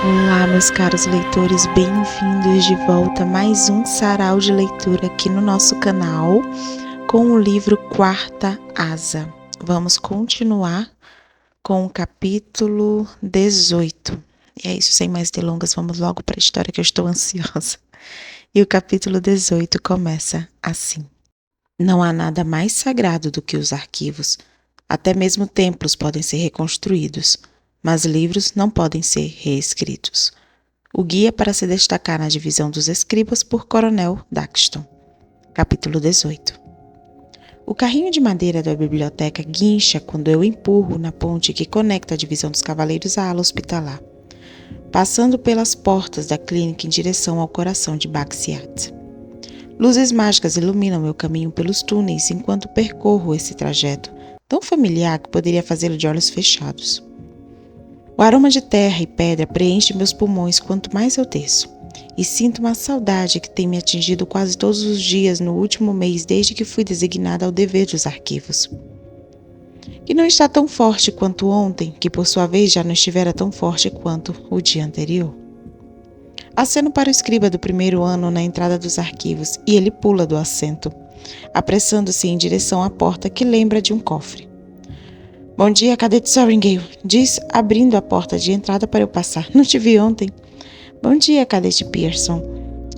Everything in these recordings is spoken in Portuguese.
Olá, meus caros leitores, bem-vindos de volta a mais um sarau de leitura aqui no nosso canal com o livro Quarta Asa. Vamos continuar com o capítulo 18. E é isso, sem mais delongas, vamos logo para a história que eu estou ansiosa. E o capítulo 18 começa assim: Não há nada mais sagrado do que os arquivos. Até mesmo templos podem ser reconstruídos, mas livros não podem ser reescritos. O guia para se destacar na divisão dos escribas por Coronel Daxton. Capítulo 18. O carrinho de madeira da biblioteca guincha quando eu empurro na ponte que conecta a divisão dos cavaleiros à ala hospitalar, passando pelas portas da clínica em direção ao coração de Baxiat. Luzes mágicas iluminam meu caminho pelos túneis enquanto percorro esse trajeto, tão familiar que poderia fazê-lo de olhos fechados. O aroma de terra e pedra preenche meus pulmões quanto mais eu desço, e sinto uma saudade que tem me atingido quase todos os dias no último mês desde que fui designada ao dever dos arquivos. E não está tão forte quanto ontem, que por sua vez já não estivera tão forte quanto o dia anterior. Aceno para o escriba do primeiro ano na entrada dos arquivos e ele pula do assento, apressando-se em direção à porta que lembra de um cofre. Bom dia, cadete Sorringale, diz, abrindo a porta de entrada para eu passar. Não te vi ontem. Bom dia, cadete Pearson.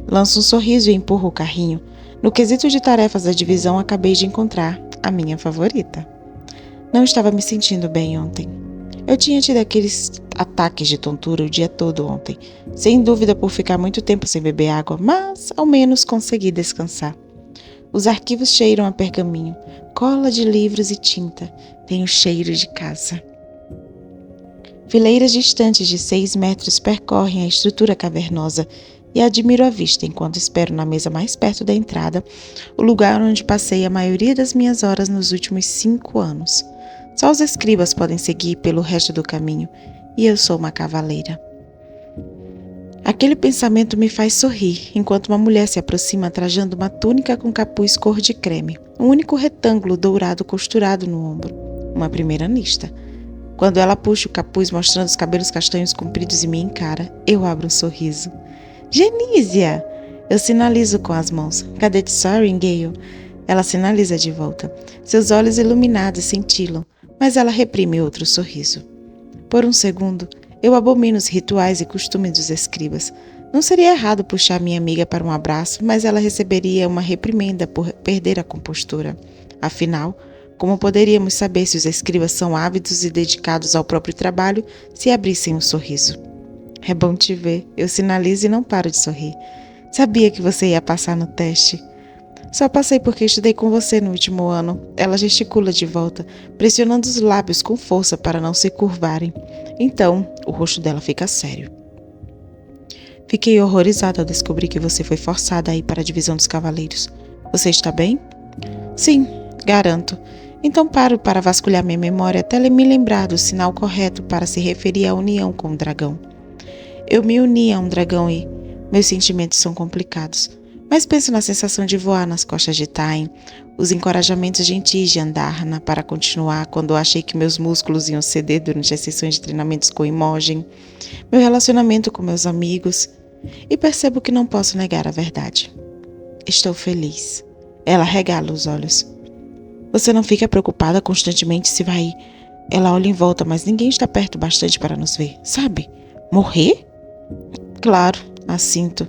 Lanço um sorriso e empurro o carrinho. No quesito de tarefas da divisão, acabei de encontrar a minha favorita. Não estava me sentindo bem ontem. Eu tinha tido aqueles ataques de tontura o dia todo ontem, sem dúvida por ficar muito tempo sem beber água, mas ao menos consegui descansar. Os arquivos cheiram a pergaminho, cola de livros e tinta. Tem o cheiro de casa. Fileiras distantes de 6 metros percorrem a estrutura cavernosa e admiro a vista enquanto espero na mesa mais perto da entrada, o lugar onde passei a maioria das minhas horas nos últimos 5 anos. Só os escribas podem seguir pelo resto do caminho, e eu sou uma cavaleira. Aquele pensamento me faz sorrir, enquanto uma mulher se aproxima trajando uma túnica com capuz cor de creme, um único retângulo dourado costurado no ombro. Uma primeira-nista. Quando ela puxa o capuz mostrando os cabelos castanhos compridos e me encara, eu abro um sorriso. Genísia! Eu sinalizo com as mãos. Cadete Sorringale? Ela sinaliza de volta. Seus olhos iluminados cintilam, mas ela reprime outro sorriso. Por um segundo, eu abomino os rituais e costumes dos escribas. Não seria errado puxar minha amiga para um abraço, mas ela receberia uma reprimenda por perder a compostura. Afinal, como poderíamos saber se os escribas são ávidos e dedicados ao próprio trabalho se abrissem um sorriso? É bom te ver. Eu sinalizo e não paro de sorrir. Sabia que você ia passar no teste. Só passei porque estudei com você no último ano. Ela gesticula de volta, pressionando os lábios com força para não se curvarem. Então, o rosto dela fica sério. Fiquei horrorizada ao descobrir que você foi forçada a ir para a divisão dos cavaleiros. Você está bem? Sim, garanto. Então paro para vasculhar minha memória até me lembrar do sinal correto para se referir à união com o dragão. Eu me uni a um dragão e meus sentimentos são complicados. Mas penso na sensação de voar nas costas de Tain, os encorajamentos gentis de Andarna para continuar quando achei que meus músculos iam ceder durante as sessões de treinamentos com Imogen, meu relacionamento com meus amigos, e percebo que não posso negar a verdade. Estou feliz. Ela regala os olhos. Você não fica preocupada constantemente se vai... Ela olha em volta, mas ninguém está perto bastante para nos ver, sabe? Morrer? Claro, assinto.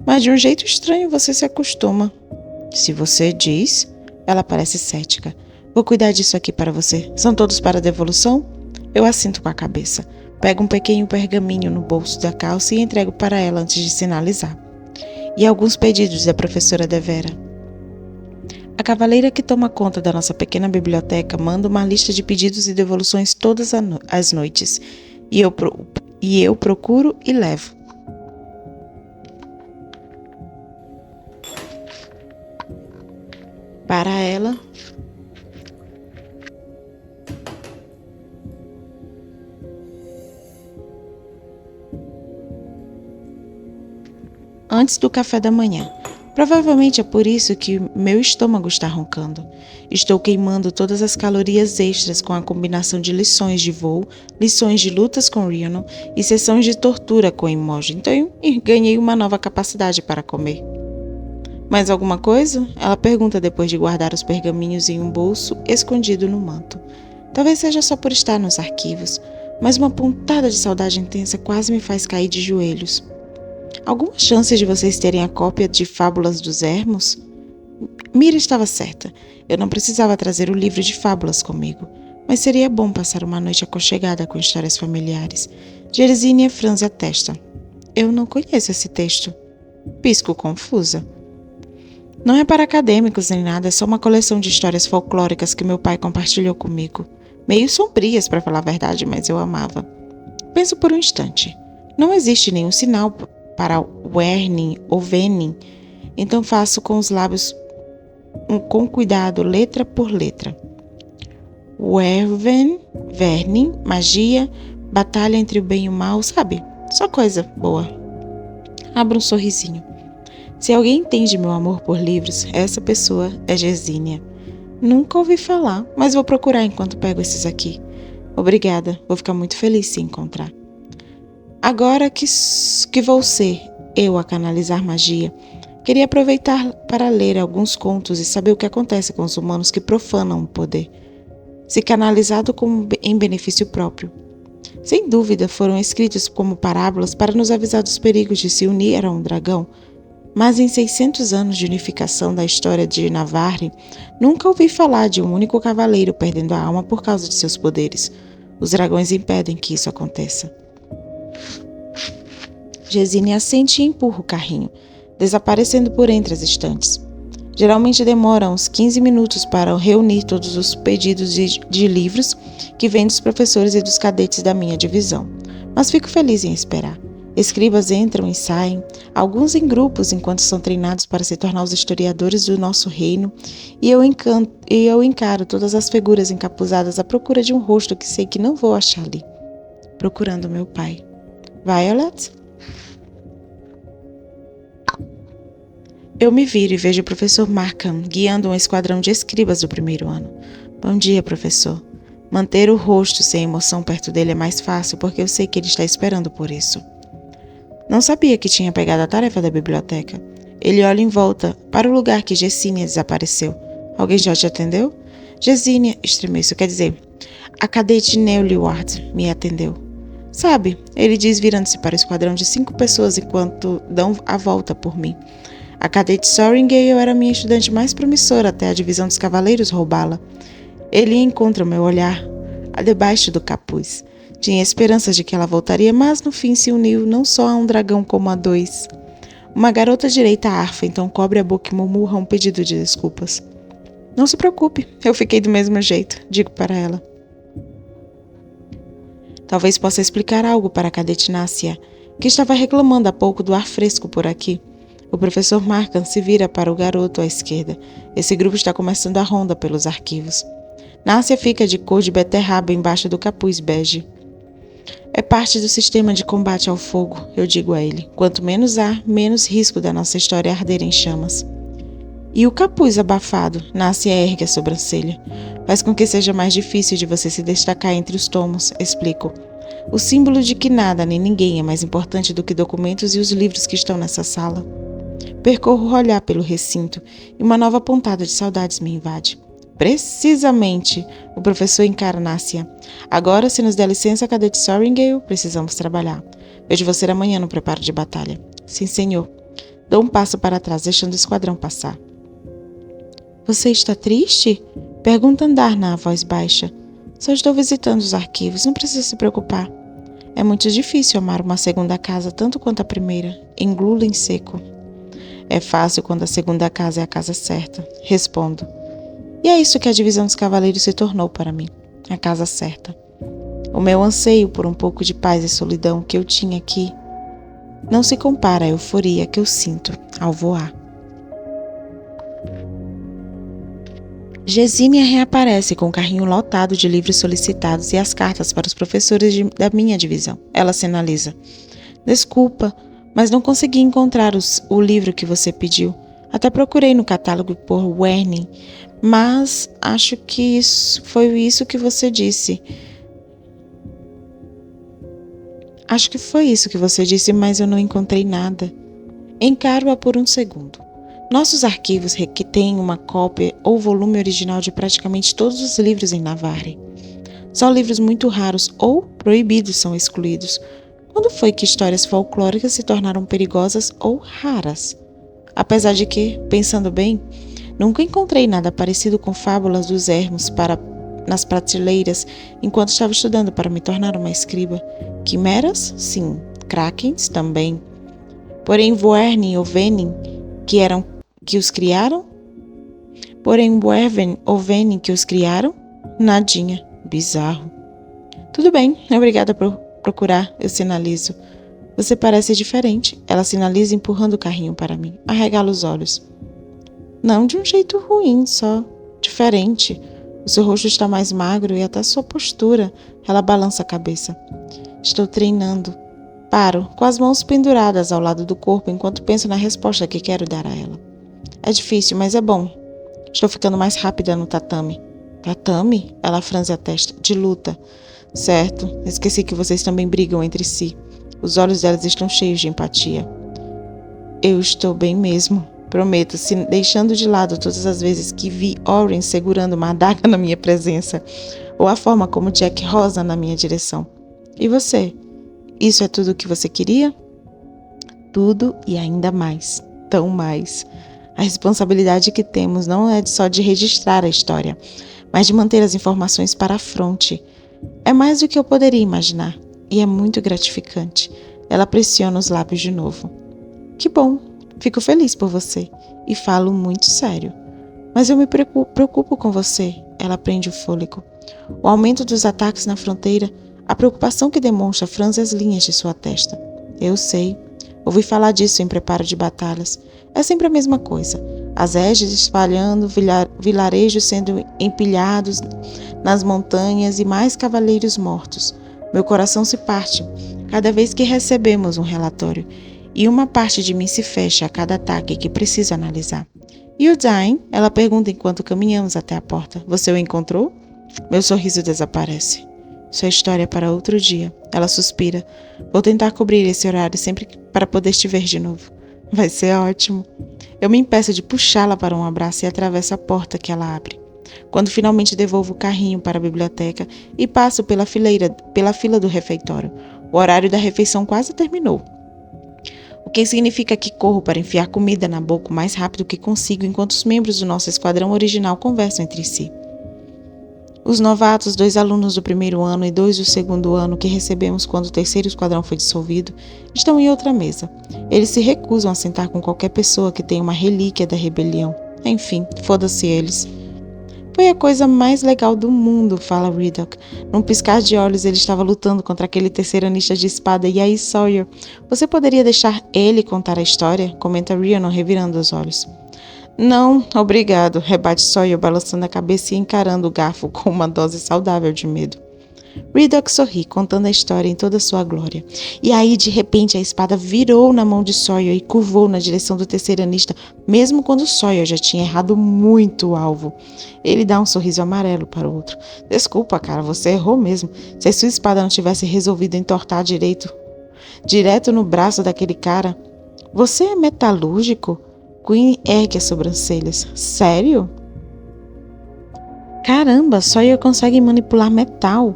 Mas de um jeito estranho você se acostuma. Se você diz... Ela parece cética. Vou cuidar disso aqui para você. São todos para devolução? Eu assinto com a cabeça. Pego um pequeno pergaminho no bolso da calça e entrego para ela antes de sinalizar. E alguns pedidos da professora Devera. A cavaleira que toma conta da nossa pequena biblioteca manda uma lista de pedidos e devoluções todas as noites. E eu procuro e levo. Para ela, antes do café da manhã, Provavelmente é por isso que meu estômago está roncando. Estou queimando todas as calorias extras com a combinação de lições de voo, lições de lutas com Rhiannon e sessões de tortura com Imogen. Então eu ganhei uma nova capacidade para comer. Mais alguma coisa? Ela pergunta depois de guardar os pergaminhos em um bolso escondido no manto. Talvez seja só por estar nos arquivos, mas uma pontada de saudade intensa quase me faz cair de joelhos. Alguma chance de vocês terem a cópia de Fábulas dos Ermos? Mira estava certa. Eu não precisava trazer o livro de fábulas comigo, mas seria bom passar uma noite aconchegada com histórias familiares. Jersínia franze a testa. Eu não conheço esse texto. Pisco confusa. Não é para acadêmicos nem nada, é só uma coleção de histórias folclóricas que meu pai compartilhou comigo. Meio sombrias, para falar a verdade, mas eu amava. Penso por um instante. Não existe nenhum sinal para Wernin ou Venin, então faço com os lábios com cuidado, letra por letra. Vernin, magia, batalha entre o bem e o mal, sabe? Só coisa boa. Abro um sorrisinho. Se alguém entende meu amor por livros, essa pessoa é Jersínia. Nunca ouvi falar, mas vou procurar enquanto pego esses aqui. Obrigada, vou ficar muito feliz se encontrar. Agora que vou ser eu a canalizar magia, queria aproveitar para ler alguns contos e saber o que acontece com os humanos que profanam o poder, se canalizado em benefício próprio. Sem dúvida, foram escritos como parábolas para nos avisar dos perigos de se unir a um dragão, mas em 600 anos de unificação da história de Navarre, nunca ouvi falar de um único cavaleiro perdendo a alma por causa de seus poderes. Os dragões impedem que isso aconteça. Jersínia assente e empurra o carrinho, desaparecendo por entre as estantes. Geralmente demora uns 15 minutos para reunir todos os pedidos de livros que vêm dos professores e dos cadetes da minha divisão, mas fico feliz em esperar. Escribas entram e saem, alguns em grupos enquanto são treinados para se tornar os historiadores do nosso reino, e eu encaro todas as figuras encapuzadas à procura de um rosto que sei que não vou achar ali. Procurando meu pai. Violet? Eu me viro e vejo o professor Markham guiando um esquadrão de escribas do primeiro ano. Bom dia, professor. Manter o rosto sem emoção perto dele é mais fácil porque eu sei que ele está esperando por isso. Não sabia que tinha pegado a tarefa da biblioteca. Ele olha em volta para o lugar que Jersínia desapareceu. Alguém já te atendeu? Jersínia, estremeço, quer dizer, a cadete Neuleward me atendeu. Sabe, ele diz virando-se para o esquadrão de 5 pessoas enquanto dão a volta por mim. A cadete Sorringale era minha estudante mais promissora até a divisão dos cavaleiros roubá-la. Ele encontra o meu olhar debaixo do capuz. Tinha esperanças de que ela voltaria, mas no fim se uniu não só a um dragão como a 2. Uma garota direita à harfa, então cobre a boca e murmura um pedido de desculpas. Não se preocupe, eu fiquei do mesmo jeito, digo para ela. Talvez possa explicar algo para a cadete Nácia, que estava reclamando há pouco do ar fresco por aqui. O professor Markham se vira para o garoto à esquerda. Esse grupo está começando a ronda pelos arquivos. Nácia fica de cor de beterraba embaixo do capuz bege. É parte do sistema de combate ao fogo, eu digo a ele. Quanto menos ar, menos risco da nossa história arder em chamas. E o capuz abafado, Nácia ergue a sobrancelha. Faz com que seja mais difícil de você se destacar entre os tomos, explico. O símbolo de que nada nem ninguém é mais importante do que documentos e os livros que estão nessa sala. Percorro o olhar pelo recinto e uma nova pontada de saudades me invade. Precisamente, o professor encara Nácia. Agora, se nos der licença, cadete Sorringale, precisamos trabalhar. Vejo você amanhã no preparo de batalha. Sim, senhor. Dou um passo para trás, deixando o esquadrão passar. Você está triste? Pergunta Andar na voz baixa. Só estou visitando os arquivos, não precisa se preocupar. É muito difícil amar uma segunda casa tanto quanto a primeira. Englulo em seco. É fácil quando a segunda casa é a casa certa, respondo. E é isso que a divisão dos cavaleiros se tornou para mim, a casa certa. O meu anseio por um pouco de paz e solidão que eu tinha aqui não se compara à euforia que eu sinto ao voar. Jersínia reaparece com o carrinho lotado de livros solicitados e as cartas para os professores da minha divisão. Ela sinaliza. Desculpa, mas não consegui encontrar o livro que você pediu. Até procurei no catálogo por Werning, mas acho que foi isso que você disse. Acho que foi isso que você disse, mas eu não encontrei nada. Encaro-a por um segundo. Nossos arquivos têm uma cópia ou volume original de praticamente todos os livros em Navarre. Só livros muito raros ou proibidos são excluídos. Quando foi que histórias folclóricas se tornaram perigosas ou raras? Apesar de que, pensando bem, nunca encontrei nada parecido com fábulas dos ermos nas prateleiras enquanto estava estudando para me tornar uma escriba. Quimeras? Sim. Krakens? Também. Porém, Werning ou Venin, que os criaram? Nadinha. Bizarro. Tudo bem, obrigada por procurar, eu sinalizo. Você parece diferente, ela sinaliza empurrando o carrinho para mim. Arregala os olhos. Não de um jeito ruim, só diferente. O seu rosto está mais magro e até sua postura. Ela balança a cabeça. Estou treinando. Paro, com as mãos penduradas ao lado do corpo enquanto penso na resposta que quero dar a ela. É difícil, mas é bom. Estou ficando mais rápida no tatame. Tatame? Ela franze a testa. De luta. Certo, esqueci que vocês também brigam entre si. Os olhos delas estão cheios de empatia. Eu estou bem mesmo. Prometo, deixando de lado todas as vezes que vi Oren segurando uma adaga na minha presença, ou a forma como Jack rosa na minha direção. E você? Isso é tudo o que você queria? Tudo e ainda mais. Tão mais. A responsabilidade que temos não é só de registrar a história, mas de manter as informações para a fronte. É mais do que eu poderia imaginar, e é muito gratificante. Ela pressiona os lábios de novo. Que bom, fico feliz por você, e falo muito sério. Mas eu me preocupo com você, ela prende o fôlego. O aumento dos ataques na fronteira, a preocupação que demonstra franze as linhas de sua testa. Eu sei, ouvi falar disso em preparo de batalhas. É sempre a mesma coisa. As égides espalhando, vilarejos sendo empilhados nas montanhas e mais cavaleiros mortos. Meu coração se parte cada vez que recebemos um relatório e uma parte de mim se fecha a cada ataque que preciso analisar. E o Dain? Ela pergunta enquanto caminhamos até a porta. Você o encontrou? Meu sorriso desaparece. Sua história é para outro dia. Ela suspira. Vou tentar cobrir esse horário sempre para poder te ver de novo. Vai ser ótimo. Eu me impeço de puxá-la para um abraço e atravesso a porta que ela abre. Quando finalmente devolvo o carrinho para a biblioteca e passo pela fila do refeitório. O horário da refeição quase terminou. O que significa que corro para enfiar comida na boca o mais rápido que consigo enquanto os membros do nosso esquadrão original conversam entre si. Os novatos, 2 alunos do primeiro ano e 2 do segundo ano que recebemos quando o terceiro esquadrão foi dissolvido, estão em outra mesa. Eles se recusam a sentar com qualquer pessoa que tenha uma relíquia da rebelião. Enfim, foda-se eles. Foi a coisa mais legal do mundo, fala Ridoc. Num piscar de olhos ele estava lutando contra aquele terceiranista de espada. E aí, Sawyer, você poderia deixar ele contar a história? Comenta Rhiannon revirando os olhos. Não, obrigado, rebate Sawyer balançando a cabeça e encarando o garfo com uma dose saudável de medo. Ridoc sorri, contando a história em toda sua glória. E aí, de repente, a espada virou na mão de Sawyer e curvou na direção do terceiranista, mesmo quando Sawyer já tinha errado muito o alvo. Ele dá um sorriso amarelo para o outro. Desculpa, cara, você errou mesmo. Se a sua espada não tivesse resolvido entortar direto no braço daquele cara... Você é metalúrgico? Queen ergue as sobrancelhas. Sério? Caramba, Sawyer consegue manipular metal.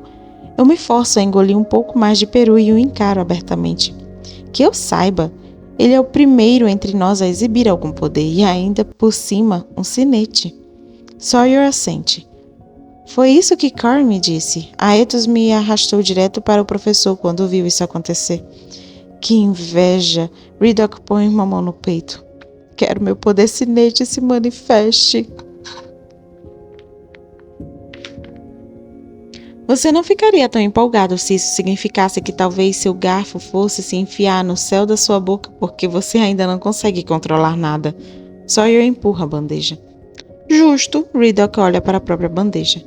Eu me forço a engolir um pouco mais de peru e o encaro abertamente. Que eu saiba, ele é o primeiro entre nós a exibir algum poder e ainda, por cima, um sinete. Sawyer assente. Foi isso que Carl me disse. Aetos me arrastou direto para o professor quando viu isso acontecer. Que inveja! Ridoc põe uma mão no peito. Quero meu poder sinete se manifeste. Você não ficaria tão empolgado se isso significasse que talvez seu garfo fosse se enfiar no céu da sua boca porque você ainda não consegue controlar nada. Sawyer empurra a bandeja. Justo, Ridoc olha para a própria bandeja.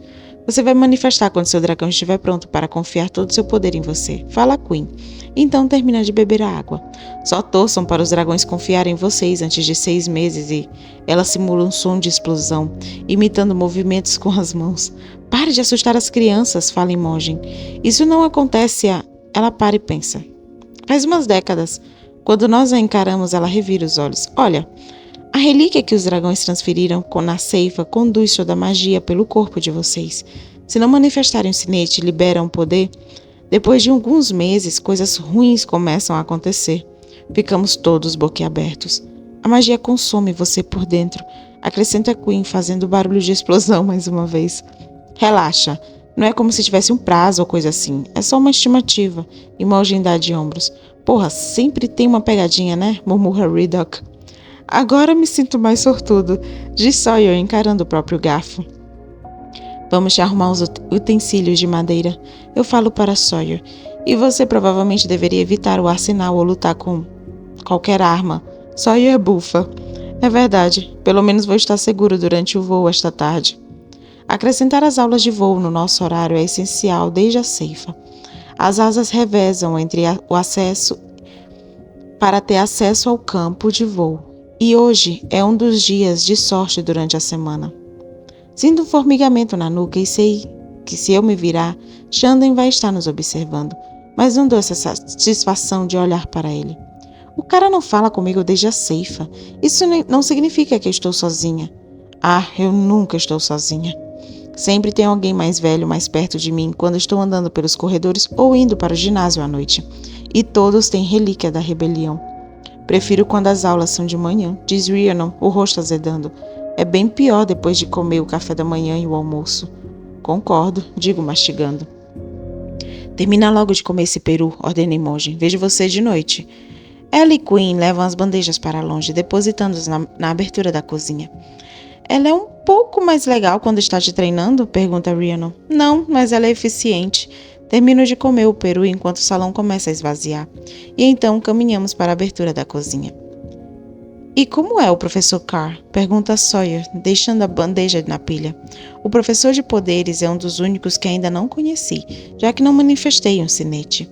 Você vai manifestar quando seu dragão estiver pronto para confiar todo o seu poder em você. Fala, Queen. Então termina de beber a água. Só torçam para os dragões confiarem em vocês antes de 6 meses e ela simula um som de explosão, imitando movimentos com as mãos. Pare de assustar as crianças, fala Imogen. Isso não acontece Ela para e pensa. Faz umas décadas. Quando nós a encaramos, ela revira os olhos. Olha, a relíquia que os dragões transferiram na ceifa conduz toda a magia pelo corpo de vocês. Se não manifestarem o sinete e liberam o poder, depois de alguns meses, coisas ruins começam a acontecer. Ficamos todos boquiabertos. A magia consome você por dentro, acrescenta Queen, fazendo barulho de explosão mais uma vez. Relaxa, não é como se tivesse um prazo ou coisa assim, é só uma estimativa. Imogen dá de ombros. Porra, sempre tem uma pegadinha, né? Murmura Ridoc. Agora me sinto mais sortudo, diz Sawyer encarando o próprio garfo. Vamos te arrumar os utensílios de madeira. Eu falo para Sawyer. E você provavelmente deveria evitar o arsenal ou lutar com qualquer arma. Sawyer bufa. É verdade, pelo menos vou estar seguro durante o voo esta tarde. Acrescentar as aulas de voo no nosso horário é essencial desde a ceifa. As asas revezam entre o acesso para ter acesso ao campo de voo. E hoje é um dos dias de sorte durante a semana. Sinto um formigamento na nuca e sei que se eu me virar, Shandon vai estar nos observando, mas não dou essa satisfação de olhar para ele. O cara não fala comigo desde a ceifa. Isso não significa que eu estou sozinha. Ah, eu nunca estou sozinha. Sempre tem alguém mais velho mais perto de mim quando estou andando pelos corredores ou indo para o ginásio à noite. E todos têm relíquia da rebelião. Prefiro quando as aulas são de manhã, diz Rhiannon, o rosto azedando. É bem pior depois de comer o café da manhã e o almoço. Concordo, digo mastigando. Termina logo de comer esse peru, ordena Imogen. Vejo você de noite. Ela e Queen levam as bandejas para longe, depositando-as na abertura da cozinha. Ela é um pouco mais legal quando está te treinando? Pergunta Rhiannon. Não, mas ela é eficiente. Termino de comer o peru enquanto o salão começa a esvaziar. E então caminhamos para a abertura da cozinha. E como é o professor Carr? Pergunta Sawyer, deixando a bandeja na pilha. O professor de poderes é um dos únicos que ainda não conheci, já que não manifestei um sinete.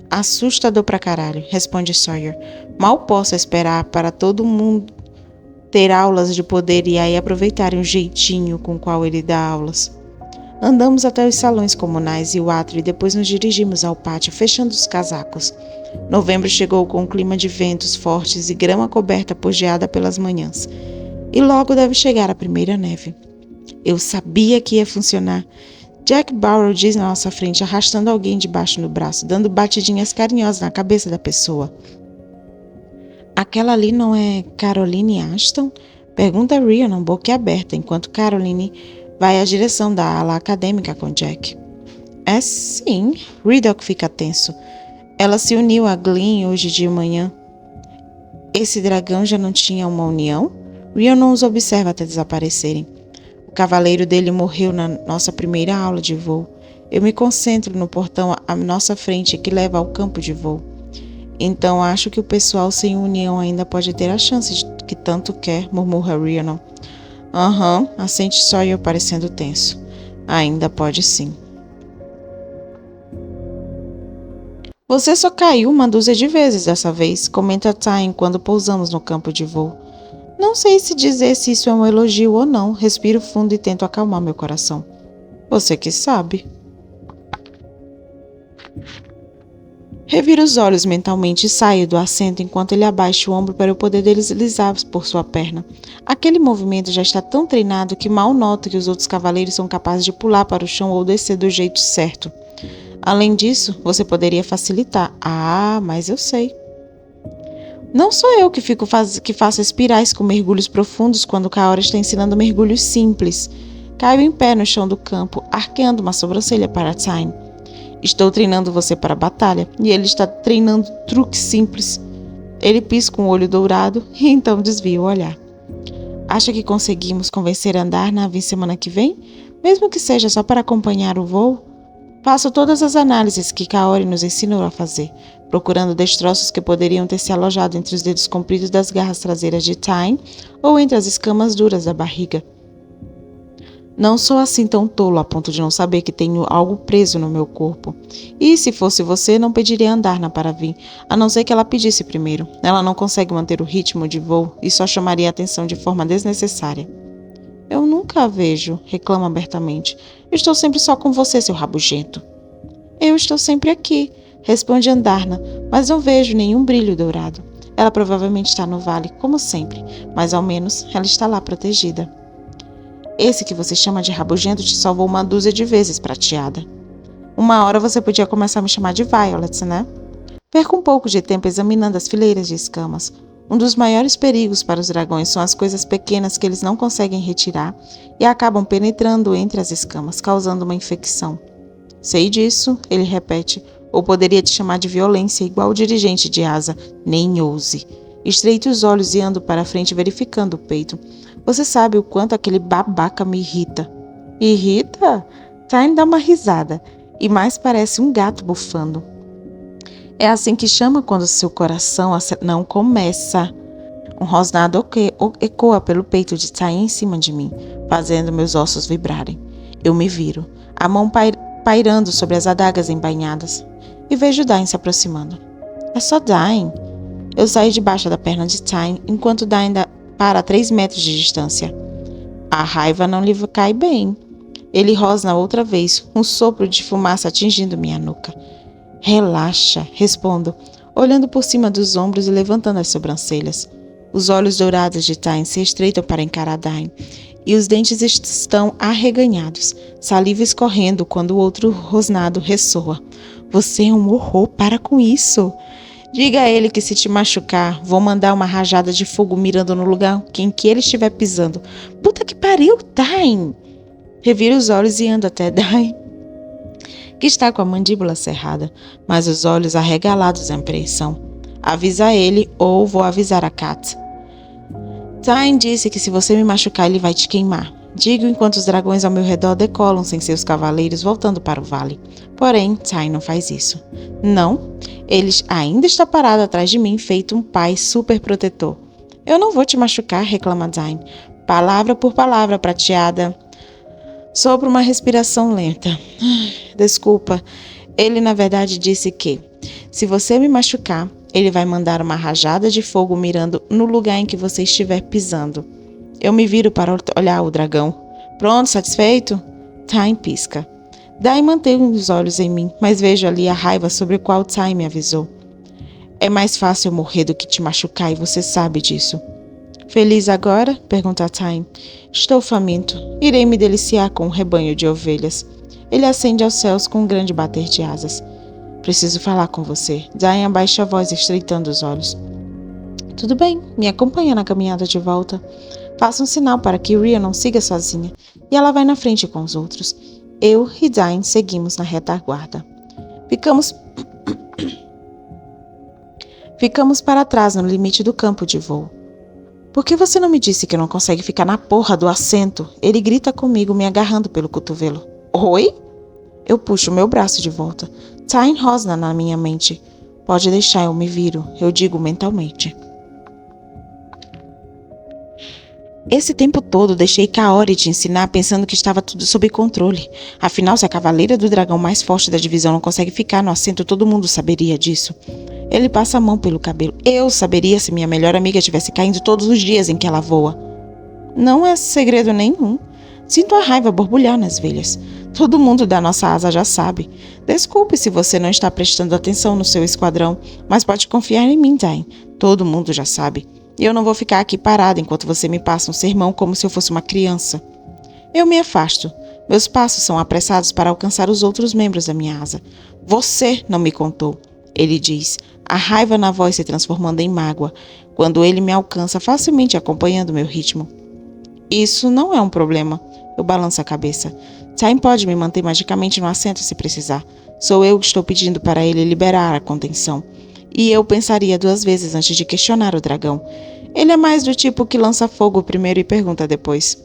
Assustador pra caralho, responde Sawyer. Mal posso esperar para todo mundo ter aulas de poder e aí aproveitarem o jeitinho com o qual ele dá aulas. Andamos até os salões comunais e o átrio e depois nos dirigimos ao pátio, fechando os casacos. Novembro chegou com um clima de ventos fortes e grama coberta por geada pelas manhãs. E logo deve chegar a primeira neve. Eu sabia que ia funcionar. Jack Barrow diz na nossa frente, arrastando alguém debaixo do braço, dando batidinhas carinhosas na cabeça da pessoa. Aquela ali não é Caroline Ashton? Pergunta Rhiannon, boquiaberta, enquanto Caroline vai à direção da ala acadêmica com Jack. É sim. Ridoc fica tenso. Ela se uniu a Glenn hoje de manhã. Esse dragão já não tinha uma união? Rhiannon os observa até desaparecerem. O cavaleiro dele morreu na nossa primeira aula de voo. Eu me concentro no portão à nossa frente que leva ao campo de voo. Então acho que o pessoal sem união ainda pode ter a chance que tanto quer, murmura Rhiannon. Aham, assente Sawyer parecendo tenso. Ainda pode sim. Você só caiu uma dúzia de vezes dessa vez, comenta Tyne quando pousamos no campo de voo. Não sei se dizer se isso é um elogio ou não, respiro fundo e tento acalmar meu coração. Você que sabe. Reviro os olhos mentalmente e saio do assento enquanto ele abaixa o ombro para eu poder deslizar por sua perna. Aquele movimento já está tão treinado que mal noto que os outros cavaleiros são capazes de pular para o chão ou descer do jeito certo. Além disso, você poderia facilitar. Ah, mas eu sei. Não sou eu que faço espirais com mergulhos profundos quando Kaori está ensinando mergulhos simples. Caio em pé no chão do campo, arqueando uma sobrancelha para Tyne. Estou treinando você para a batalha e ele está treinando truques simples. Ele pisca um olho dourado e então desvia o olhar. Acha que conseguimos convencer a andar nave semana que vem? Mesmo que seja só para acompanhar o voo? Faço todas as análises que Kaori nos ensinou a fazer, procurando destroços que poderiam ter se alojado entre os dedos compridos das garras traseiras de Tyne ou entre as escamas duras da barriga. Não sou assim tão tolo a ponto de não saber que tenho algo preso no meu corpo. E se fosse você, não pediria a Andarna para vir, a não ser que ela pedisse primeiro. Ela não consegue manter o ritmo de voo e só chamaria a atenção de forma desnecessária. Eu nunca a vejo, reclama abertamente. Estou sempre só com você, seu rabugento. Eu estou sempre aqui, responde Andarna, mas não vejo nenhum brilho dourado. Ela provavelmente está no vale, como sempre, mas ao menos ela está lá protegida. Esse que você chama de rabugento te salvou uma dúzia de vezes, prateada. Uma hora você podia começar a me chamar de Violet, né? Perco um pouco de tempo examinando as fileiras de escamas. Um dos maiores perigos para os dragões são as coisas pequenas que eles não conseguem retirar e acabam penetrando entre as escamas, causando uma infecção. Sei disso, ele repete, ou poderia te chamar de violência igual o dirigente de asa. Nem ouse. Estreito os olhos e ando para frente verificando o peito. Você sabe o quanto aquele babaca me irrita. Irrita? Tyne dá uma risada e mais parece um gato bufando. É assim que chama quando seu coração não começa. Um rosnado ecoa pelo peito de Tyne em cima de mim, fazendo meus ossos vibrarem. Eu me viro, a mão pairando sobre as adagas embainhadas, e vejo Dain se aproximando. É só Dain. Eu saio debaixo da perna de Tyne, enquanto Dain para a 3 metros de distância. A raiva não lhe cai bem. Ele rosna outra vez, um sopro de fumaça atingindo minha nuca. Relaxa, respondo, olhando por cima dos ombros e levantando as sobrancelhas. Os olhos dourados de Tyne se estreitam para encarar Dain, e os dentes estão arreganhados, saliva escorrendo quando o outro rosnado ressoa. Você é um horror, para com isso. Diga a ele que se te machucar, vou mandar uma rajada de fogo mirando no lugar em que ele estiver pisando. Puta que pariu, Dain! Reviro os olhos e ando até Dain, que está com a mandíbula cerrada, mas os olhos arregalados em apreensão. Avisa ele ou vou avisar a Kat. Tyne disse que se você me machucar, ele vai te queimar. Digo enquanto os dragões ao meu redor decolam sem seus cavaleiros voltando para o vale. Porém, Tyne não faz isso. Não, ele ainda está parado atrás de mim, feito um pai super protetor. Eu não vou te machucar, reclama Tyne. Palavra por palavra, prateada. Sopro uma respiração lenta. Desculpa, ele na verdade disse que, se você me machucar, ele vai mandar uma rajada de fogo mirando no lugar em que você estiver pisando. Eu me viro para olhar o dragão. Pronto, satisfeito? Tyne pisca. Dain mantém os olhos em mim, mas vejo ali a raiva sobre a qual Tyne me avisou. É mais fácil eu morrer do que te machucar e você sabe disso. Feliz agora? Pergunta Tyne. Estou faminto. Irei me deliciar com um rebanho de ovelhas. Ele acende aos céus com um grande bater de asas. Preciso falar com você. Dain abaixa a voz, estreitando os olhos. Tudo bem, me acompanha na caminhada de volta. Faça um sinal para que Rhea não siga sozinha, e ela vai na frente com os outros. Eu e Dain seguimos na retaguarda. Ficamos para trás no limite do campo de voo. Por que você não me disse que não consegue ficar na porra do assento? Ele grita comigo, me agarrando pelo cotovelo. Oi? Eu puxo meu braço de volta. Tyne rosna na minha mente. Pode deixar, eu me viro, eu digo mentalmente. Esse tempo todo deixei Kaori te ensinar pensando que estava tudo sob controle. Afinal, se a cavaleira do dragão mais forte da divisão não consegue ficar no assento, todo mundo saberia disso. Ele passa a mão pelo cabelo. Eu saberia se minha melhor amiga estivesse caindo todos os dias em que ela voa. Não é segredo nenhum. Sinto a raiva borbulhar nas veias. Todo mundo da nossa asa já sabe. Desculpe se você não está prestando atenção no seu esquadrão, mas pode confiar em mim, Dain. Todo mundo já sabe. E eu não vou ficar aqui parada enquanto você me passa um sermão como se eu fosse uma criança. Eu me afasto. Meus passos são apressados para alcançar os outros membros da minha asa. Você não me contou, ele diz, a raiva na voz se transformando em mágoa, quando ele me alcança facilmente acompanhando meu ritmo. Isso não é um problema. Eu balanço a cabeça. Tyne pode me manter magicamente no assento se precisar. Sou eu que estou pedindo para ele liberar a contenção. E eu pensaria 2 vezes antes de questionar o dragão. Ele é mais do tipo que lança fogo primeiro e pergunta depois.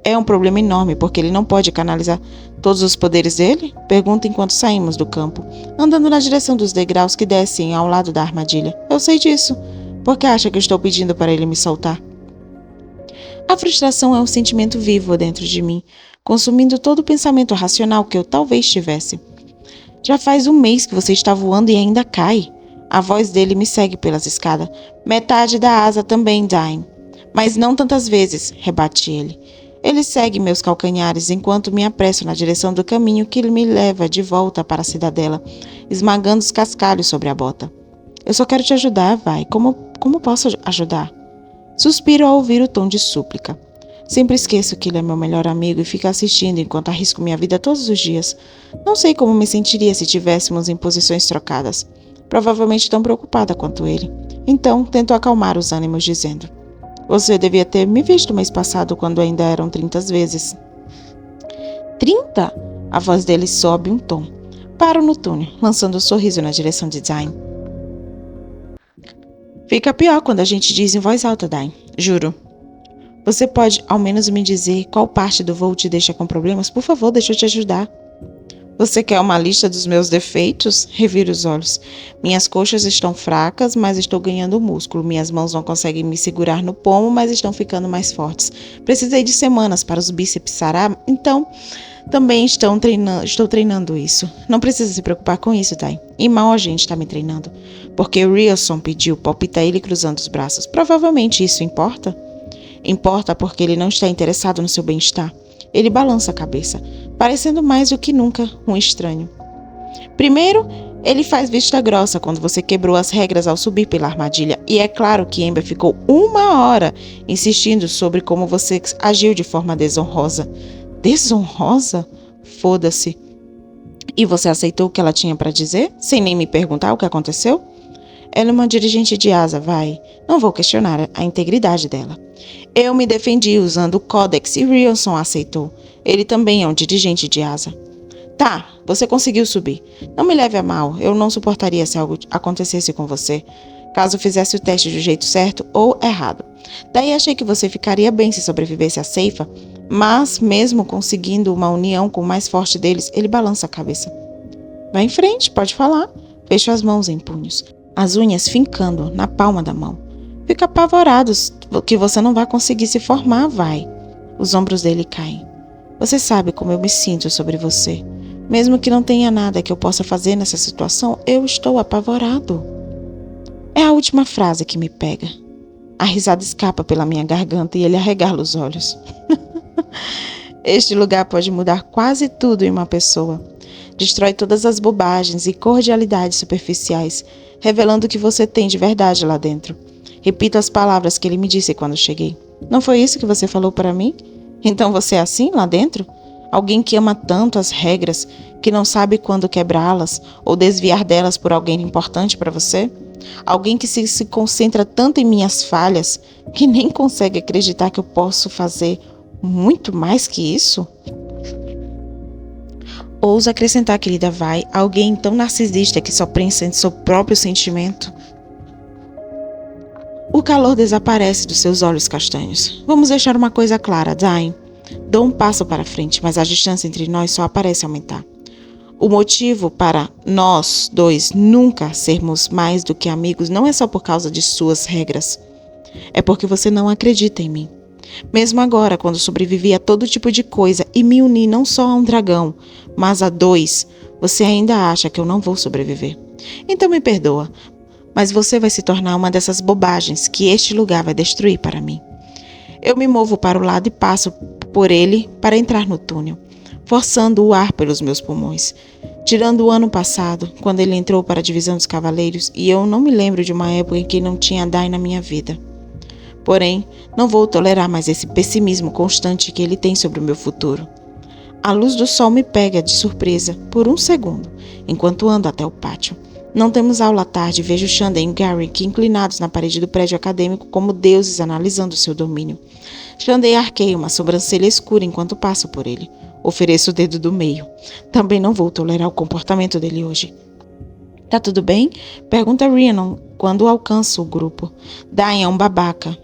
É um problema enorme porque ele não pode canalizar todos os poderes dele? Pergunta enquanto saímos do campo, andando na direção dos degraus que descem ao lado da armadilha. Eu sei disso. Por que acha que estou pedindo para ele me soltar? A frustração é um sentimento vivo dentro de mim, consumindo todo o pensamento racional que eu talvez tivesse. Já faz um mês que você está voando e ainda cai. A voz dele me segue pelas escadas. Metade da asa também, Dine. Mas não tantas vezes, rebate ele. Ele segue meus calcanhares enquanto me apresso na direção do caminho que me leva de volta para a cidadela, esmagando os cascalhos sobre a bota. Eu só quero te ajudar, vai. Como posso ajudar? Suspiro ao ouvir o tom de súplica. Sempre esqueço que ele é meu melhor amigo e fico assistindo enquanto arrisco minha vida todos os dias. Não sei como me sentiria se tivéssemos em posições trocadas. Provavelmente tão preocupada quanto ele. Então, tento acalmar os ânimos dizendo: você devia ter me visto mês passado quando ainda eram 30 vezes. 30? A voz dele sobe um tom. Paro no túnel, lançando um sorriso na direção de Dine. Fica pior quando a gente diz em voz alta, Dine. Juro. Você pode ao menos me dizer qual parte do voo te deixa com problemas? Por favor, deixa eu te ajudar. Você quer uma lista dos meus defeitos? Reviro os olhos. Minhas coxas estão fracas, mas estou ganhando músculo. Minhas mãos não conseguem me segurar no pomo, mas estão ficando mais fortes. Precisei de semanas para os bíceps sarar, então também estou treinando isso. Não precisa se preocupar com isso, Dai. E mal a gente está me treinando. Porque o Rielson pediu, palpita ele cruzando os braços. Provavelmente isso importa? Importa porque ele não está interessado no seu bem-estar. Ele balança a cabeça, parecendo mais do que nunca um estranho. Primeiro, ele faz vista grossa quando você quebrou as regras ao subir pela armadilha. E é claro que Amber ficou 1 hora insistindo sobre como você agiu de forma desonrosa. Desonrosa? Foda-se. E você aceitou o que ela tinha para dizer, sem nem me perguntar o que aconteceu? Ela é uma dirigente de asa, vai. Não vou questionar a integridade dela. Eu me defendi usando o Codex e Rielson aceitou. Ele também é um dirigente de asa. Tá, você conseguiu subir. Não me leve a mal, eu não suportaria se algo acontecesse com você, caso fizesse o teste do jeito certo ou errado. Daí achei que você ficaria bem se sobrevivesse à ceifa, mas mesmo conseguindo uma união com o mais forte deles, ele balança a cabeça. Vai em frente, pode falar. Fecho as mãos em punhos, as unhas fincando na palma da mão. Fica apavorado que você não vai conseguir se formar, vai. Os ombros dele caem. Você sabe como eu me sinto sobre você. Mesmo que não tenha nada que eu possa fazer nessa situação, eu estou apavorado. É a última frase que me pega. A risada escapa pela minha garganta e ele arregala os olhos. Este lugar pode mudar quase tudo em uma pessoa. Destrói todas as bobagens e cordialidades superficiais, revelando o que você tem de verdade lá dentro. Repito as palavras que ele me disse quando cheguei. Não foi isso que você falou para mim? Então você é assim lá dentro? Alguém que ama tanto as regras, que não sabe quando quebrá-las ou desviar delas por alguém importante para você? Alguém que se concentra tanto em minhas falhas, que nem consegue acreditar que eu posso fazer muito mais que isso? Ouso acrescentar, querida Vai, alguém tão narcisista que só pensa em seu próprio sentimento. O calor desaparece dos seus olhos castanhos. Vamos deixar uma coisa clara, Dine. Dou um passo para frente, mas a distância entre nós só parece aumentar. O motivo para nós dois nunca sermos mais do que amigos não é só por causa de suas regras. É porque você não acredita em mim. Mesmo agora, quando sobrevivi a todo tipo de coisa e me uni não só a um dragão, mas a 2, você ainda acha que eu não vou sobreviver. Então me perdoa, mas você vai se tornar uma dessas bobagens que este lugar vai destruir para mim. Eu me movo para o lado e passo por ele para entrar no túnel, forçando o ar pelos meus pulmões. Tirando o ano passado, quando ele entrou para a divisão dos cavaleiros, e eu não me lembro de uma época em que não tinha Dai na minha vida. Porém, não vou tolerar mais esse pessimismo constante que ele tem sobre o meu futuro. A luz do sol me pega de surpresa por um segundo, enquanto ando até o pátio. Não temos aula à tarde e vejo Xander e Garrick inclinados na parede do prédio acadêmico como deuses analisando seu domínio. Xander arqueia uma sobrancelha escura enquanto passo por ele. Ofereço o dedo do meio. Também não vou tolerar o comportamento dele hoje. Tá tudo bem? Pergunta Rhiannon quando alcanço o grupo. Dain é um babaca.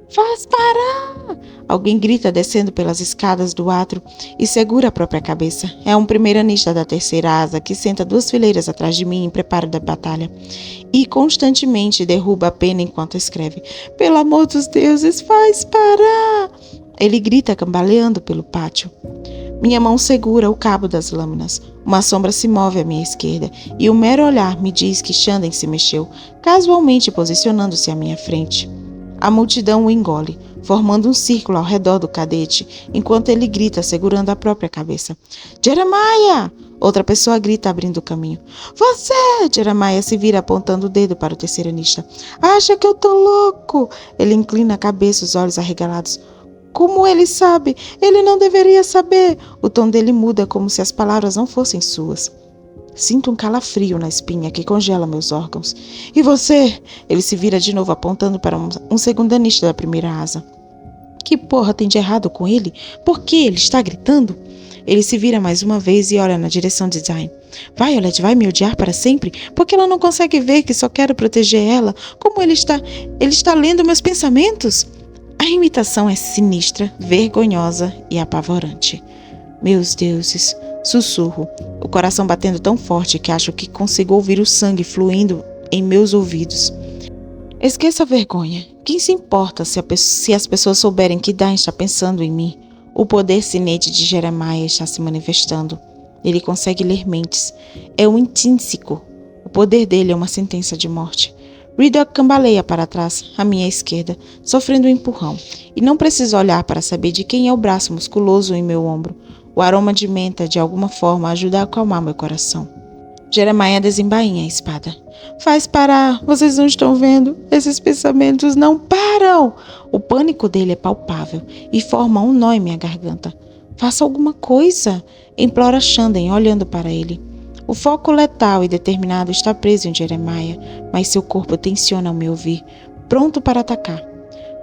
Faz parar! Alguém grita descendo pelas escadas do átrio e segura a própria cabeça. É um primeiranista da terceira asa que senta 2 fileiras atrás de mim em preparo da batalha e constantemente derruba a pena enquanto escreve. Pelo amor dos deuses, faz parar! Ele grita cambaleando pelo pátio. Minha mão segura o cabo das lâminas. Uma sombra se move à minha esquerda e o mero olhar me diz que Xanden se mexeu, casualmente posicionando-se à minha frente. A multidão o engole, formando um círculo ao redor do cadete, enquanto ele grita, segurando a própria cabeça. Jeremiah! Outra pessoa grita, abrindo o caminho. Você! Jeremiah se vira apontando o dedo para o terceiranista. Acha que eu tô louco? Ele inclina a cabeça, os olhos arregalados. Como ele sabe? Ele não deveria saber. O tom dele muda como se as palavras não fossem suas. Sinto um calafrio na espinha que congela meus órgãos. E você? Ele se vira de novo apontando para um segundanista da primeira asa. Que porra tem de errado com ele? Por que ele está gritando? Ele se vira mais uma vez e olha na direção de Dain. Violet vai me odiar para sempre? Porque ela não consegue ver que só quero proteger ela? Como ele está lendo meus pensamentos? A imitação é sinistra, vergonhosa e apavorante. Meus deuses, sussurro, o coração batendo tão forte que acho que consigo ouvir o sangue fluindo em meus ouvidos. Esqueça a vergonha. Quem se importa se as pessoas souberem que Dain está pensando em mim? O poder cinete de Jeremiah está se manifestando. Ele consegue ler mentes. É um intrínseco. O poder dele é uma sentença de morte. Ridoc cambaleia para trás, à minha esquerda, sofrendo um empurrão. E não preciso olhar para saber de quem é o braço musculoso em meu ombro. O aroma de menta, de alguma forma, ajuda a acalmar meu coração. Jeremiah desembainha a espada. Faz parar, vocês não estão vendo? Esses pensamentos não param! O pânico dele é palpável e forma um nó em minha garganta. Faça alguma coisa, implora Xanden, olhando para ele. O foco letal e determinado está preso em Jeremiah, mas seu corpo tensiona ao me ouvir, pronto para atacar.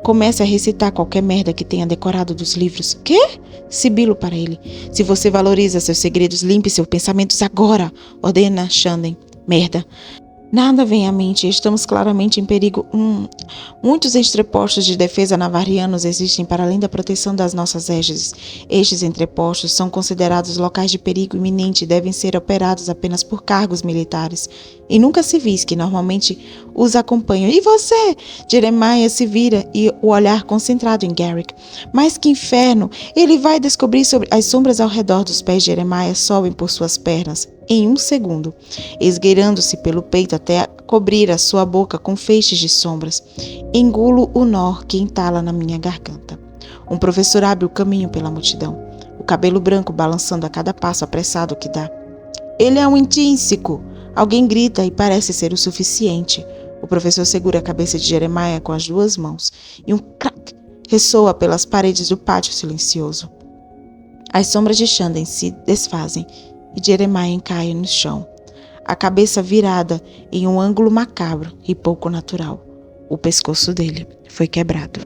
Comece a recitar qualquer merda que tenha decorado dos livros. Quê? Sibilo para ele. Se você valoriza seus segredos, limpe seus pensamentos agora, ordena Xanden. Merda. Nada vem à mente, estamos claramente em perigo. Muitos entrepostos de defesa navarianos existem para além da proteção das nossas égides. Estes entrepostos são considerados locais de perigo iminente e devem ser operados apenas por cargos militares. E nunca civis que normalmente os acompanham. E você? Jeremiah se vira e o olhar concentrado em Garrick. Mas que inferno! Ele vai descobrir sobre as sombras ao redor dos pés de Jeremiah sobem por suas pernas. Em um segundo, esgueirando-se pelo peito até cobrir a sua boca com feixes de sombras. Engulo o nó que entala na minha garganta. Um professor abre o caminho pela multidão, o cabelo branco balançando a cada passo apressado que dá. Ele é um intrínseco! Alguém grita e parece ser o suficiente. O professor segura a cabeça de Jeremiah com as duas mãos e um crack ressoa pelas paredes do pátio silencioso. As sombras de Xanden se desfazem e Jeremiah cai no chão, a cabeça virada em um ângulo macabro e pouco natural. O pescoço dele foi quebrado.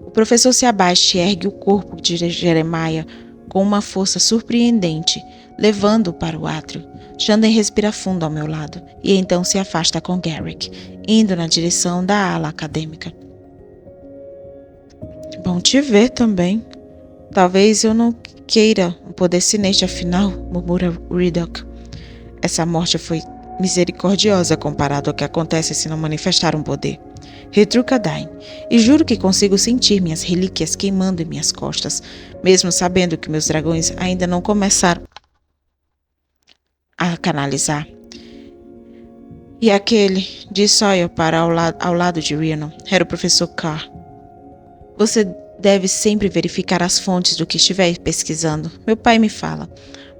O professor se abaixa e ergue o corpo de Jeremiah com uma força surpreendente, levando-o para o átrio. Xanden respira fundo ao meu lado e então se afasta com Garrick, indo na direção da ala acadêmica. Bom te ver também. Talvez eu não queira um poder cinete, afinal, murmura Ridoc. Essa morte foi misericordiosa comparado ao que acontece se não manifestar um poder. Retruca Dain, e juro que consigo sentir minhas relíquias queimando em minhas costas, mesmo sabendo que meus dragões ainda não começaram a canalizar. E aquele, diz Sawyer para ao lado de Rhiannon, era o professor Carr. Você deve sempre verificar as fontes do que estiver pesquisando. Meu pai me fala,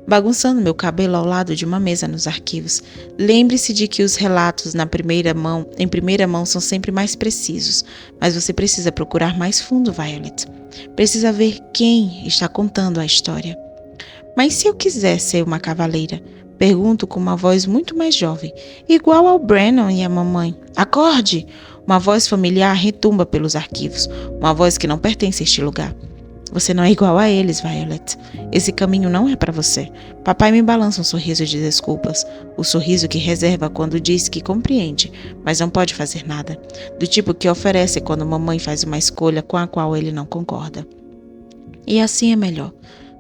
bagunçando meu cabelo ao lado de uma mesa nos arquivos. Lembre-se de que os relatos em primeira mão são sempre mais precisos, mas você precisa procurar mais fundo, Violet. Precisa ver quem está contando a história. Mas se eu quiser ser uma cavaleira? Pergunto com uma voz muito mais jovem, igual ao Brennan e à mamãe. Acorde! Uma voz familiar retumba pelos arquivos, uma voz que não pertence a este lugar. Você não é igual a eles, Violet. Esse caminho não é para você. Papai me balança um sorriso de desculpas, o sorriso que reserva quando diz que compreende, mas não pode fazer nada, do tipo que oferece quando mamãe faz uma escolha com a qual ele não concorda. E assim é melhor.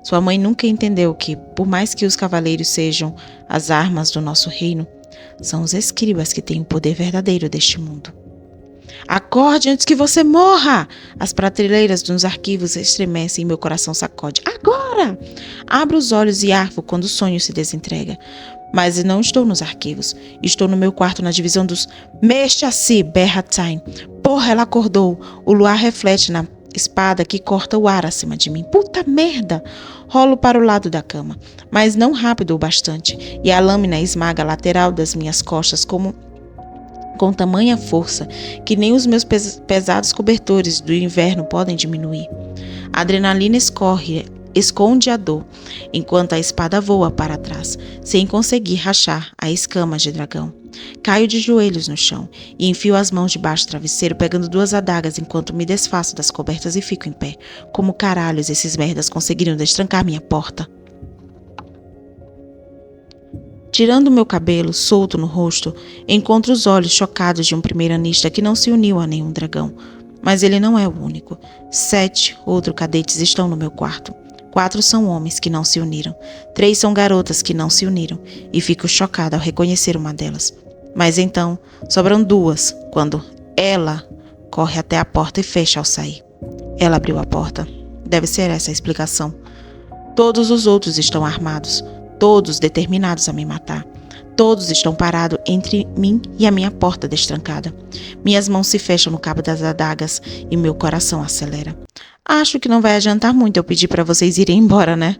Sua mãe nunca entendeu que, por mais que os cavaleiros sejam as armas do nosso reino, são os escribas que têm o poder verdadeiro deste mundo. Acorde antes que você morra! As prateleiras dos arquivos estremecem e meu coração sacode. Agora! Abro os olhos e arvo quando o sonho se desentrega. Mas não estou nos arquivos. Estou no meu quarto na divisão dos... Mexa-se! Berra Time. Porra, ela acordou. O luar reflete na espada que corta o ar acima de mim. Puta merda! Rolo para o lado da cama, mas não rápido o bastante, e a lâmina esmaga a lateral das minhas costas com tamanha força que nem os meus pesados cobertores do inverno podem diminuir. A adrenalina esconde a dor, enquanto a espada voa para trás, sem conseguir rachar a escama de dragão. Caio de joelhos no chão e enfio as mãos debaixo do travesseiro, pegando 2 adagas enquanto me desfaço das cobertas e fico em pé. Como caralhos esses merdas conseguiram destrancar minha porta? Tirando meu cabelo solto no rosto, encontro os olhos chocados de um primeiranista que não se uniu a nenhum dragão. Mas ele não é o único. 7 outros cadetes estão no meu quarto. 4 são homens que não se uniram. 3 são garotas que não se uniram. E fico chocada ao reconhecer uma delas. Mas então, sobram 2, quando ela corre até a porta e fecha ao sair. Ela abriu a porta. Deve ser essa a explicação. Todos os outros estão armados. Todos determinados a me matar. Todos estão parados entre mim e a minha porta destrancada. Minhas mãos se fecham no cabo das adagas e meu coração acelera. Acho que não vai adiantar muito eu pedir para vocês irem embora, né?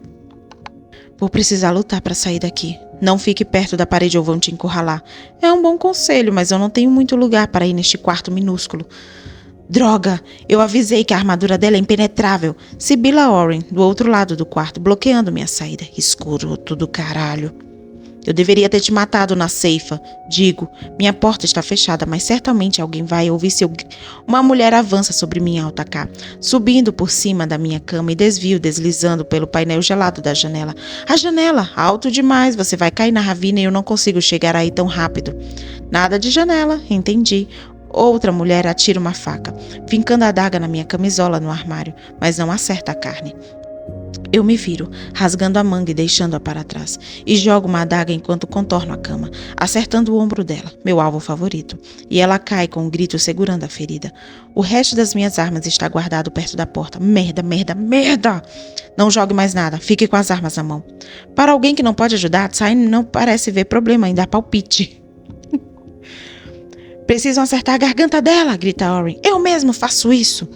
Vou precisar lutar para sair daqui. Não fique perto da parede ou vão te encurralar. É um bom conselho, mas eu não tenho muito lugar para ir neste quarto minúsculo. Droga! Eu avisei que a armadura dela é impenetrável. Sibylla Oren, do outro lado do quarto, bloqueando minha saída. Escroto do caralho. Eu deveria ter te matado na ceifa. Digo, minha porta está fechada, mas certamente alguém vai ouvir seu... Uma mulher avança sobre mim ao atacar, subindo por cima da minha cama e desvio, deslizando pelo painel gelado da janela. A janela! Alto demais, você vai cair na ravina e eu não consigo chegar aí tão rápido. Nada de janela, entendi. Outra mulher atira uma faca, fincando a adaga na minha camisola no armário, mas não acerta a carne. Eu me viro, rasgando a manga e deixando-a para trás, e jogo uma adaga enquanto contorno a cama, acertando o ombro dela, meu alvo favorito, e ela cai com um grito segurando a ferida. O resto das minhas armas está guardado perto da porta. Merda, merda, merda! Não jogue mais nada, fique com as armas na mão. Para alguém que não pode ajudar, Tsai não parece ver problema em dar palpite. Precisam acertar a garganta dela, grita Oren. Eu mesmo faço isso.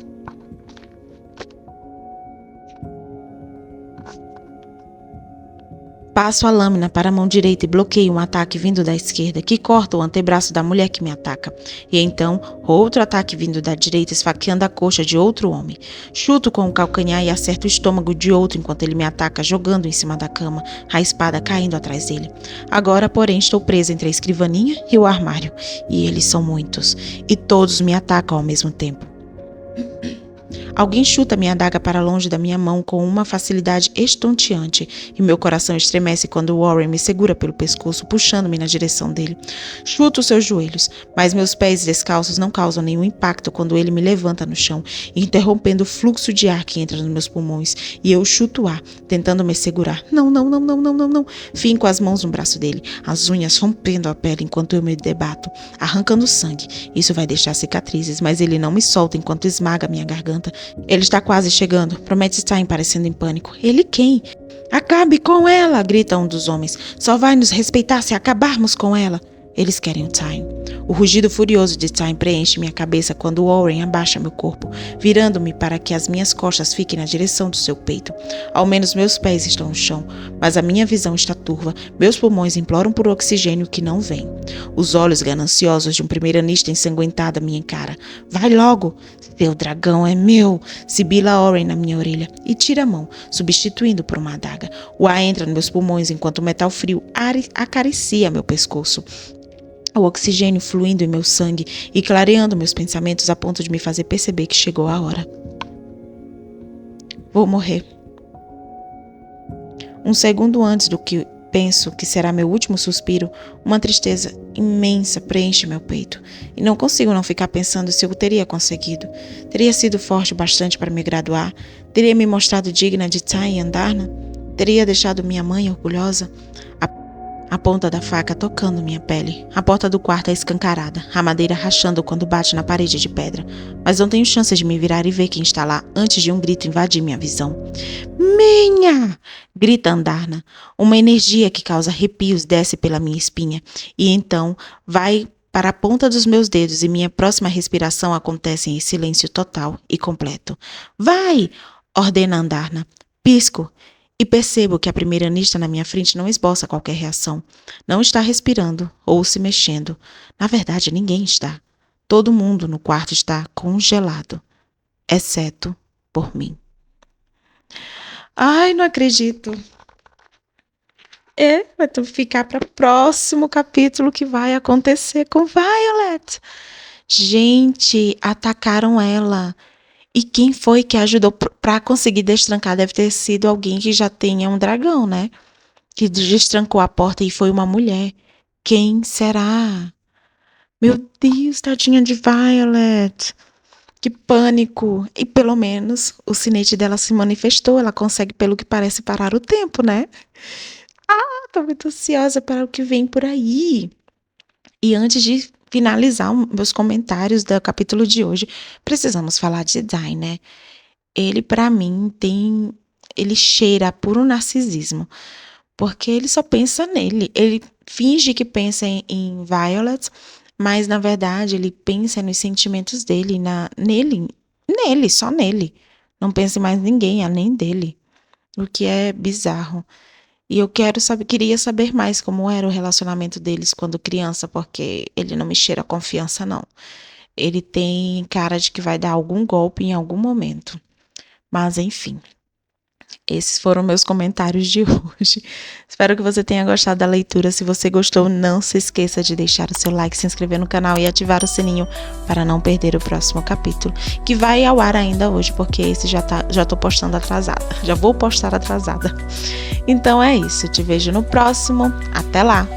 Passo a lâmina para a mão direita e bloqueio um ataque vindo da esquerda, que corta o antebraço da mulher que me ataca. E então, outro ataque vindo da direita, esfaqueando a coxa de outro homem. Chuto com o calcanhar e acerto o estômago de outro enquanto ele me ataca, jogando em cima da cama, a espada caindo atrás dele. Agora, porém, estou presa entre a escrivaninha e o armário. E eles são muitos. E todos me atacam ao mesmo tempo. Alguém chuta minha adaga para longe da minha mão com uma facilidade estonteante, e meu coração estremece quando Warren me segura pelo pescoço, puxando-me na direção dele. Chuto seus joelhos, mas meus pés descalços não causam nenhum impacto quando ele me levanta no chão, interrompendo o fluxo de ar que entra nos meus pulmões, e eu chuto o ar, tentando me segurar. Não, não, não, não, não, não, não. Finco as mãos no braço dele, as unhas rompendo a pele enquanto eu me debato, arrancando sangue. Isso vai deixar cicatrizes, mas ele não me solta enquanto esmaga minha garganta. Ele está quase chegando, promete Stein parecendo em pânico. Ele quem? Acabe com ela, grita um dos homens. Só vai nos respeitar se acabarmos com ela. Eles querem o Time. O rugido furioso de Time preenche minha cabeça quando Warren abaixa meu corpo, virando-me para que as minhas costas fiquem na direção do seu peito. Ao menos meus pés estão no chão, mas a minha visão está turva. Meus pulmões imploram por oxigênio que não vem. Os olhos gananciosos de um primeiranista ensanguentada me encara. Vai logo! Seu dragão é meu! Sibila Oren na minha orelha e tira a mão, substituindo por uma adaga. O ar entra nos meus pulmões enquanto o metal frio acaricia meu pescoço. O oxigênio fluindo em meu sangue e clareando meus pensamentos a ponto de me fazer perceber que chegou a hora. Vou morrer. Um segundo antes do que penso que será meu último suspiro, uma tristeza imensa preenche meu peito. E não consigo não ficar pensando se eu teria conseguido. Teria sido forte o bastante para me graduar? Teria me mostrado digna de Tsai e Andarna? Teria deixado minha mãe orgulhosa? A ponta da faca tocando minha pele. A porta do quarto é escancarada, a madeira rachando quando bate na parede de pedra. Mas não tenho chance de me virar e ver quem está lá antes de um grito invadir minha visão. Minha! Grita Andarna. Uma energia que causa arrepios desce pela minha espinha. E então vai para a ponta dos meus dedos e minha próxima respiração acontece em silêncio total e completo. Vai! Ordena Andarna. Pisco. E percebo que a primeira-ministra na minha frente não esboça qualquer reação. Não está respirando ou se mexendo. Na verdade, ninguém está. Todo mundo no quarto está congelado. Exceto por mim. Ai, não acredito. Vai ter que ficar para o próximo capítulo que vai acontecer com Violet. Gente, atacaram ela. E quem foi que ajudou para conseguir destrancar? Deve ter sido alguém que já tenha um dragão, né? Que destrancou a porta e foi uma mulher. Quem será? Meu Deus, tadinha de Violet. Que pânico. E pelo menos o sinete dela se manifestou. Ela consegue, pelo que parece, parar o tempo, né? Tô muito ansiosa para o que vem por aí. E antes de finalizar meus comentários do capítulo de hoje, precisamos falar de Dain, né? Ele, pra mim, ele cheira a puro narcisismo, porque ele só pensa nele. Ele finge que pensa em Violet, mas, na verdade, ele pensa nos sentimentos dele, nele, só nele. Não pensa em mais ninguém, além dele, o que é bizarro. E eu queria saber mais como era o relacionamento deles quando criança, porque ele não me cheira confiança, não. Ele tem cara de que vai dar algum golpe em algum momento. Mas, enfim, esses foram meus comentários de hoje. Espero que você tenha gostado da leitura. Se você gostou, não se esqueça de deixar o seu like, se inscrever no canal e ativar o sininho para não perder o próximo capítulo, que vai ao ar ainda hoje, porque esse já tô postando atrasada. Já vou postar atrasada. Então é isso. Te vejo no próximo. Até lá!